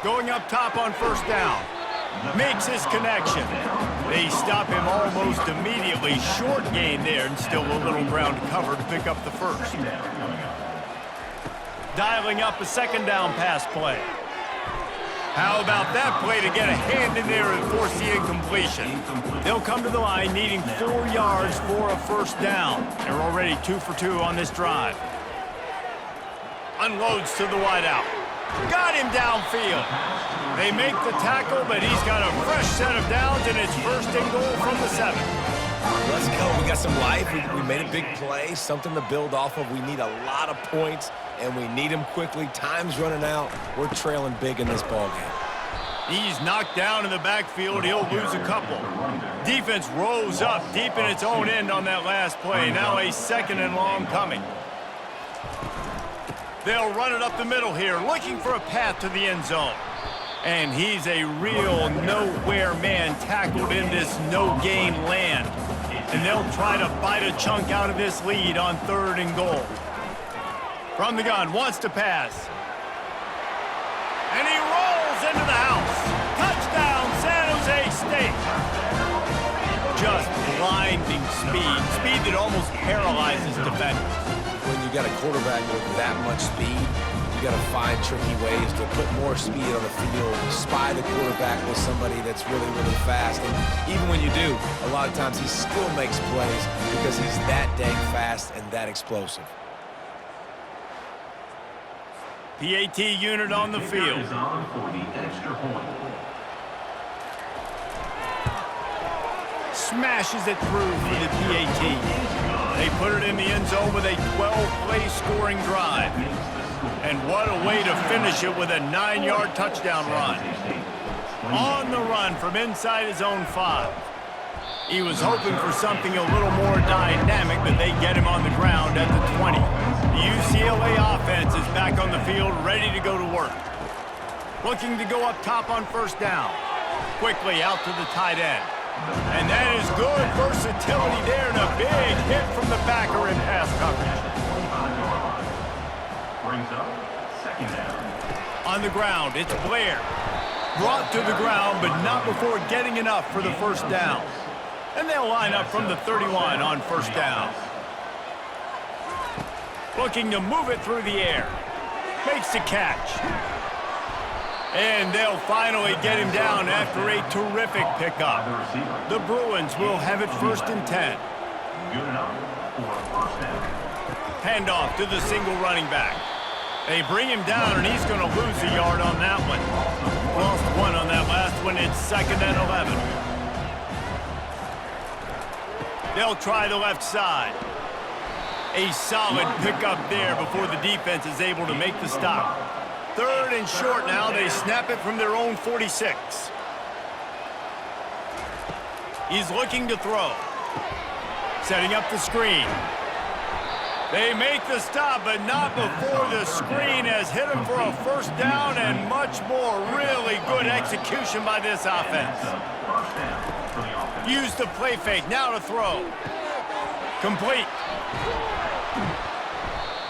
Speaker 1: Going up top on 1st down. Makes his connection. They stop him almost immediately. Short gain there, and still a little ground cover to pick up the 1st. Dialing up a 2nd down pass play. How about that play to get a hand in there and force the incompletion? They'll come to the line needing 4 yards for a first down. They're already 2 for 2 on this drive. Unloads to the wideout. Got him downfield. They make the tackle, but he's got a fresh set of downs, and it's first and goal from the 7.
Speaker 3: Let's go. We got some life. We made a big play, something to build off of. We need a lot of points, and we need them quickly. Time's running out. We're trailing big in this ballgame.
Speaker 1: He's knocked down in the backfield. He'll lose a couple. Defense rose up deep in its own end on that last play. Now a 2nd and long coming. They'll run it up the middle here, looking for a path to the end zone. And he's a real nowhere man tackled in this no-gain land. And they'll try to bite a chunk out of this lead on 3rd and goal. From the gun, wants to pass. And he rolls into the house. Touchdown, San Jose State. Just blinding speed. Speed that almost paralyzes defenders.
Speaker 3: When you got a quarterback with that much speed, you got to find tricky ways to put more speed on the field, spy the quarterback with somebody that's really, really fast. And even when you do, a lot of times he still makes plays because he's that dang fast and that explosive.
Speaker 1: PAT unit on the field.
Speaker 5: Is on for the extra point.
Speaker 1: Smashes it through for the PAT. They put it in the end zone with a 12-play scoring drive. And what a way to finish it with a 9-yard touchdown run. On the run from inside his own 5. He was hoping for something a little more dynamic, but they get him on the ground at the 20. The UCLA offense is back on the field, ready to go to work. Looking to go up top on first down. Quickly out to the tight end. And that is good versatility there, and a big hit from the backer in pass coverage.
Speaker 5: Brings up 2nd down.
Speaker 1: On the ground, it's Blair. Brought to the ground, but not before getting enough for the first down. And they'll line up from the 31 on first down. Looking to move it through the air. Makes the catch. And they'll finally get him down after a terrific pickup. The Bruins will have it 1st and 10.
Speaker 5: Good enough for a first down.
Speaker 1: Handoff to the single running back. They bring him down, and he's going to lose a yard on that one. Lost 1 on that last one. It's 2nd and 11. They'll try the left side. A solid pickup there before the defense is able to make the stop. 3rd and short now. They snap it from their own 46. He's looking to throw. Setting up the screen. They make the stop, but not before the screen has hit him for a first down and much more. Really good execution by this offense. Use the play fake. Now to throw. Complete.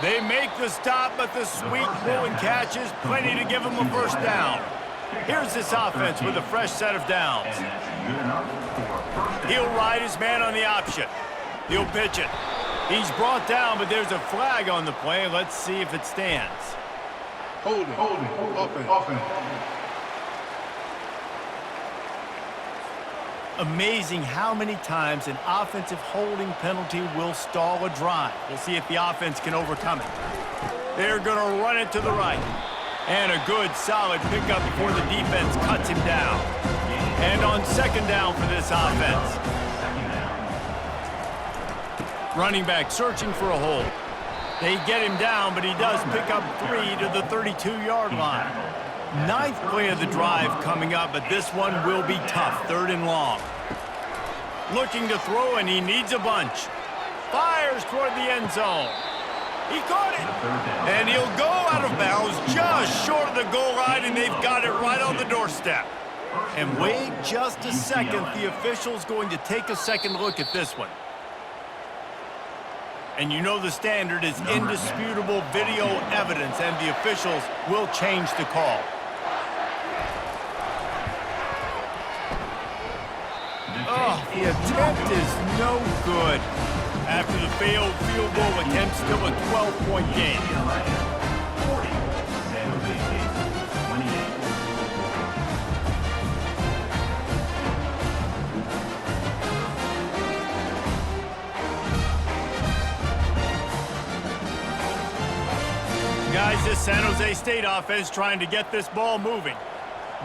Speaker 1: They make the stop, but the sweet throw and catch is plenty to give them a first down. Here's this offense with a fresh set of downs. He'll ride his man on the option. He'll pitch it. He's brought down, but there's a flag on the play. Let's see if it stands.
Speaker 6: Holding. Offense.
Speaker 1: Amazing how many times an offensive holding penalty will stall a drive. We'll see if the offense can overcome it. They're going to run it to the right. And a good, solid pickup before the defense cuts him down. And on 2nd down for this offense. Running back searching for a hole. They get him down, but he does pick up 3 to the 32-yard line. 9th play of the drive coming up, but this one will be tough. 3rd and long. Looking to throw, and he needs a bunch. Fires toward the end zone. He caught it. And he'll go out of bounds just short of the goal line, and they've got it right on the doorstep. And wait just a second. The official's going to take a second look at this one. And you know the standard is indisputable video evidence, and the officials will change the call. Oh, the attempt is no good. After the failed field goal attempt, still a 12-point game. this San Jose State offense trying to get this ball moving.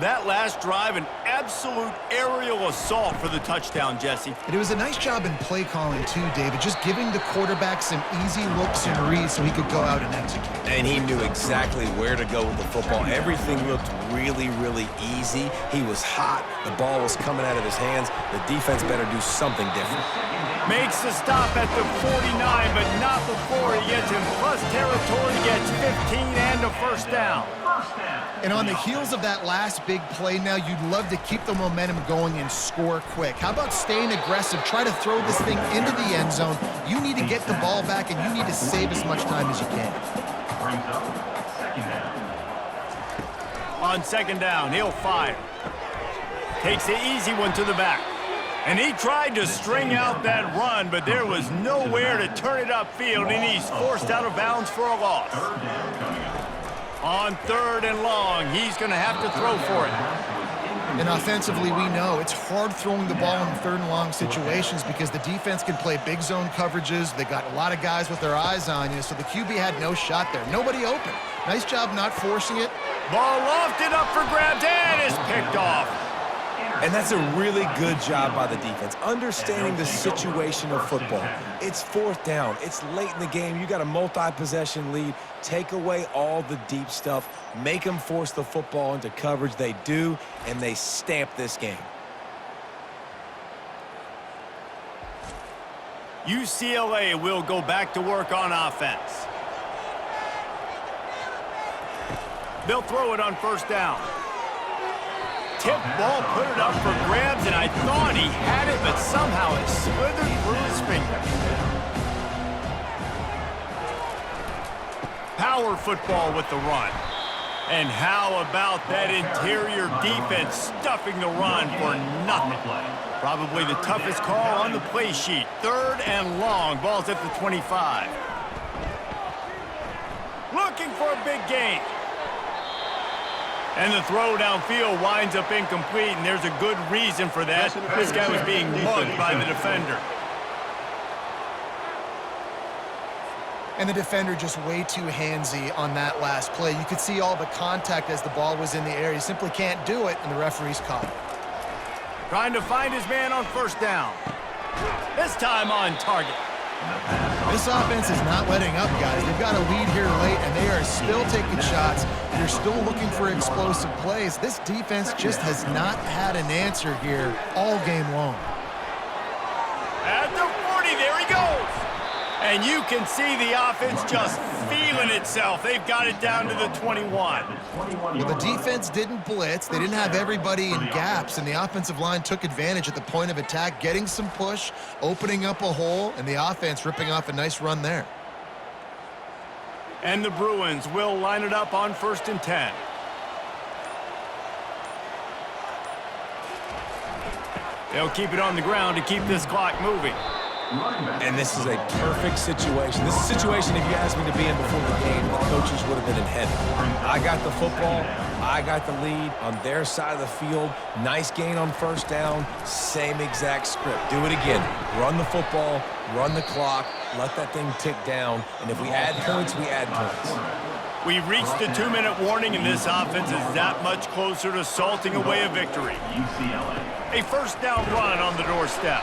Speaker 1: That last drive, an absolute aerial assault for the touchdown, Jesse.
Speaker 2: And it was a nice job in play calling too, David, just giving the quarterback some easy looks and reads so he could go out and execute.
Speaker 3: And he knew exactly where to go with the football. Everything looked really, really easy. He was hot. The ball was coming out of his hands. The defense better do something different.
Speaker 1: Makes the stop at the 49, but not before he gets in plus territory, gets 15 and a first down.
Speaker 2: And on the heels of that last big play now, you'd love to keep the momentum going and score quick. How about staying aggressive? Try to throw this thing into the end zone. You need to get the ball back, and you need to save as much time as you can.
Speaker 5: Brings up second down.
Speaker 1: On second down, he'll fire. Takes the easy one to the back. And he tried to string out that run, but there was nowhere to turn it upfield, and he's forced out of bounds for a loss.
Speaker 5: Third down coming up.
Speaker 1: On third and long, he's going to have to throw for it.
Speaker 2: And offensively, we know it's hard throwing the ball in third and long situations because the defense can play big zone coverages. They got a lot of guys with their eyes on you, so the QB had no shot there. Nobody open. Nice job not forcing it.
Speaker 1: Ball lofted up for grabs and is picked off.
Speaker 3: And that's a really good job by the defense, understanding the situation of football. It's fourth down. It's late in the game. You got a multi-possession lead. Take away all the deep stuff. Make them force the football into coverage. They do, and they stamp this game.
Speaker 1: UCLA will go back to work on offense. They'll throw it on first down. Tip ball, put it up for grabs, and I thought he had it, but somehow it slithered through his fingers. Power football with the run. And how about that interior defense stuffing the run for nothing? Probably the toughest call on the play sheet. Third and long, ball's at the 25. Looking for a big gain. And the throw downfield winds up incomplete, and there's a good reason for that. This guy was being mugged by the defender.
Speaker 2: And the defender just way too handsy on that last play. You could see all the contact as the ball was in the air. He simply can't do it, and the referee's caught it.
Speaker 1: Trying to find his man on first down. This time on target.
Speaker 2: This offense is not letting up, guys. They've got a lead here late, and they are still taking shots. They're still looking for explosive plays. This defense just has not had an answer here all game long.
Speaker 1: At the 40, there he goes. And you can see the offense just feeling itself. They've got it down to the 21.
Speaker 2: Well, the defense didn't blitz. They didn't have everybody in gaps, and the offensive line took advantage at the point of attack, getting some push, opening up a hole, and the offense ripping off a nice run there.
Speaker 1: And the Bruins will line it up on first and 10. They'll keep it on the ground to keep this clock moving.
Speaker 3: And this is a perfect situation. This is a situation, if you asked me to be in before the game, the coaches would have been in heaven. I got the football. I got the lead on their side of the field. Nice gain on first down. Same exact script. Do it again. Run the football. Run the clock. Let that thing tick down. And if we add points, we add points.
Speaker 1: We've reached the 2-minute warning, and this offense is that much closer to salting away a victory. A first down run on the doorstep.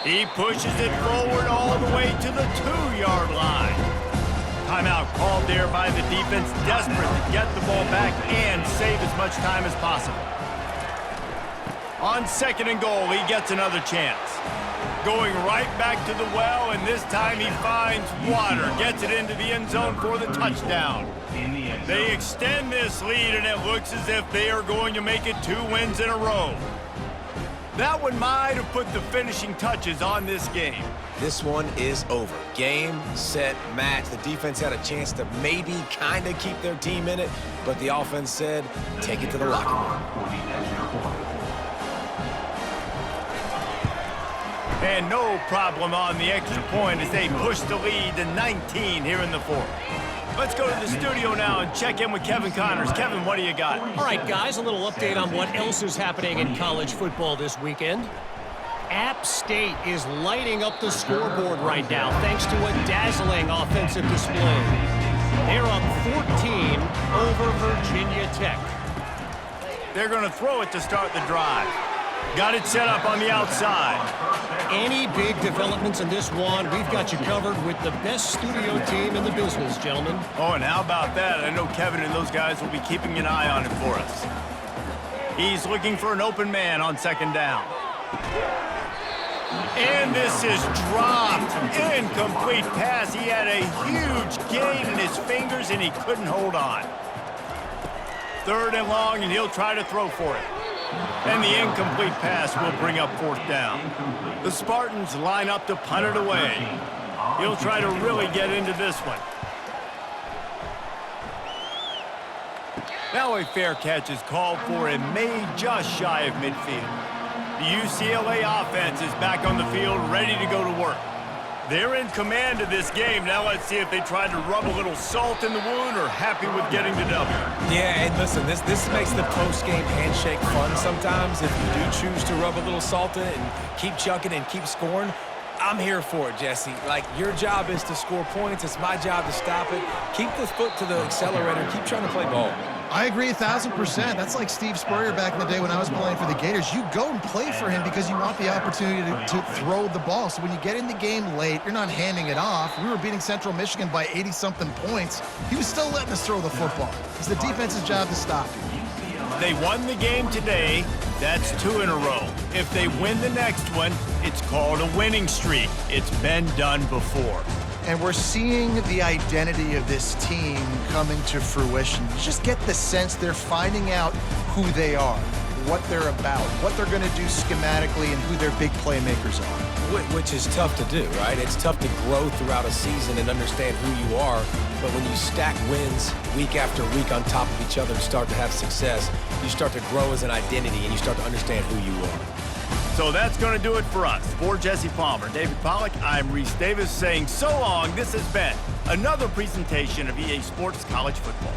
Speaker 1: He pushes it forward all the way to the 2-yard line. Timeout called there by the defense, desperate to get the ball back and save as much time as possible. On second and goal, he gets another chance. Going right back to the well, and this time he finds water. Gets it into the end zone for the touchdown. They extend this lead, and it looks as if they are going to make it 2 wins in a row. That one might have put the finishing touches on this game.
Speaker 3: This one is over. Game, set, match. The defense had a chance to maybe kind of keep their team in it, but the offense said, take it to the locker room.
Speaker 1: And no problem on the extra point as they push the lead to 19 here in the fourth. Let's go to the studio now and check in with Kevin Connors. Kevin, what do you got?
Speaker 4: All right, guys, a little update on what else is happening in college football this weekend. App State is lighting up the scoreboard right now thanks to a dazzling offensive display. They're up 14 over Virginia Tech.
Speaker 1: They're going to throw it to start the drive. Got it set up on the outside.
Speaker 4: Any big developments in this one, we've got you covered with the best studio team in the business, gentlemen.
Speaker 1: Oh, and how about that? I know Kevin and those guys will be keeping an eye on it for us. He's looking for an open man on second down. And this is dropped. Incomplete pass. He had a huge gain in his fingers, and he couldn't hold on. Third and long, and he'll try to throw for it. And the incomplete pass will bring up fourth down. The Spartans line up to punt it away. He'll try to really get into this one. Now a fair catch is called for and made just shy of midfield. The UCLA offense is back on the field, ready to go to work. They're in command of this game. Now let's see if they try to rub a little salt in the wound or happy with getting the W.
Speaker 3: Yeah, and listen, this makes the post-game handshake fun sometimes. If you do choose to rub a little salt in it and keep chucking and keep scoring, I'm here for it, Jesse. Like, your job is to score points. It's my job to stop it. Keep the foot to the accelerator. Keep trying to play ball.
Speaker 2: I agree 1,000%. That's like Steve Spurrier back in the day when I was playing for the Gators. You go and play for him because you want the opportunity to throw the ball. So when you get in the game late, you're not handing it off. We were beating Central Michigan by 80-something points. He was still letting us throw the football. It's the defense's job to stop you.
Speaker 1: They won the game today. That's 2 in a row. If they win the next one, it's called a winning streak. It's been done before.
Speaker 2: And we're seeing the identity of this team coming to fruition. You just get the sense they're finding out who they are, what they're about, what they're going to do schematically, and who their big playmakers are.
Speaker 3: Which is tough to do, right? It's tough to grow throughout a season and understand who you are. But when you stack wins week after week on top of each other and start to have success, you start to grow as an identity and you start to understand who you are.
Speaker 1: So that's going to do it for us. For Jesse Palmer, David Pollack, I'm Reese Davis saying so long. This has been another presentation of EA Sports College Football.